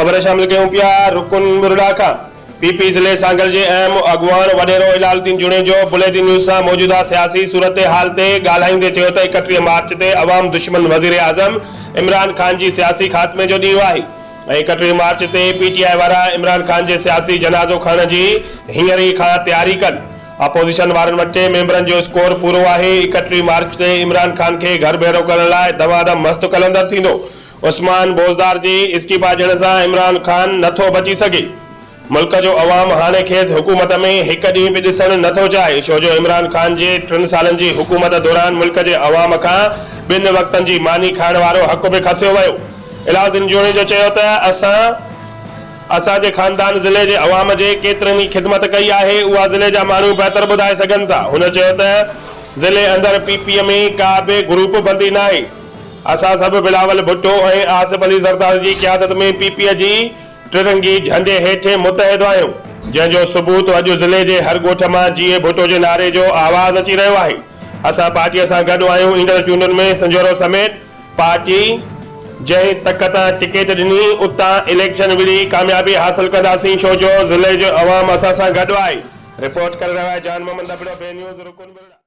खबर शामिल कयूं पिया रुकुन मुरडा खां। पीपी ज़िले सांगल जे अहम अॻवान वॾेरो इलालुद्दीन जुनेजो बुलेटिन न्यूज़ सां मौजूदा सियासी सूरत हाल ते ॻाल्हाईंदे चयो त 31 मार्च ते अवाम दुश्मन वज़ीर आज़म इमरान खान जी सियासी ख़ात्मे जो ॾींहुं आहे ऐं 31 मार्च ते पीटीआई वारा इमरान खान जे सियासी जनाज़ो खणण जी हींअर ई खां तैयारी कनि। अपोजिशन वारनि वटि मेंबरनि जो स्कोर पूरो आहे। 31 मार्च ते इमरान खान खे घर भेरो करण लाइ दमादम मस्त कलंदर थींदो। उस्मान बोज़दार जी इस्तीफ़ा ॾियण सां इमरान खान नथो बची सघे। मुल्क जो अवाम हाणे खेसि हुकूमत में हिकु ॾींहुं बि ॾिसणु नथो चाहे, छो जो इमरान खान जे 3 सालनि जी हुकूमत दौरान मुल्क जे अवाम खां 2 वक़्तनि जी मानी खाइण वारो हक़ बि खसियो वियो। इलालुद्दीन जुनेजो चयो त असांजे ख़ानदान ज़िले जे अवाम जे केतिरनि ई ख़िदमत कई आहे, उहा ज़िले जा माण्हू बहितर ॿुधाए सघनि था। हुन चयो त ज़िले अंदरि पीपीअ में का बि ग्रुप बंदी न आहे। असां सभु बिलावल भुट्टो ऐं आसिफ अली ज़रदारी जी क़यादत में पीपीअ जी तिरंगी झंडे हेठि मुतहद आहियूं, जंहिंजो सबूत अॼु ज़िले जे हर ॻोठ मां जीए भुट्टो जे नारे जो आवाज़ अची रहियो आहे। असां पार्टीअ सां गॾु आहियूं। ईंदड़ चूंडुनि में संजोरो समेत पार्टी जंहिं तक तां टिकट ॾिनी उतां इलेक्शन विड़ी कामयाबी हासिल कंदासीं, छो जो ज़िले जो अवाम असां सां गॾु आहे। रिपोर्ट करे रहियो आहे जान मोहम्मद बे न्यूज़ रुकुन।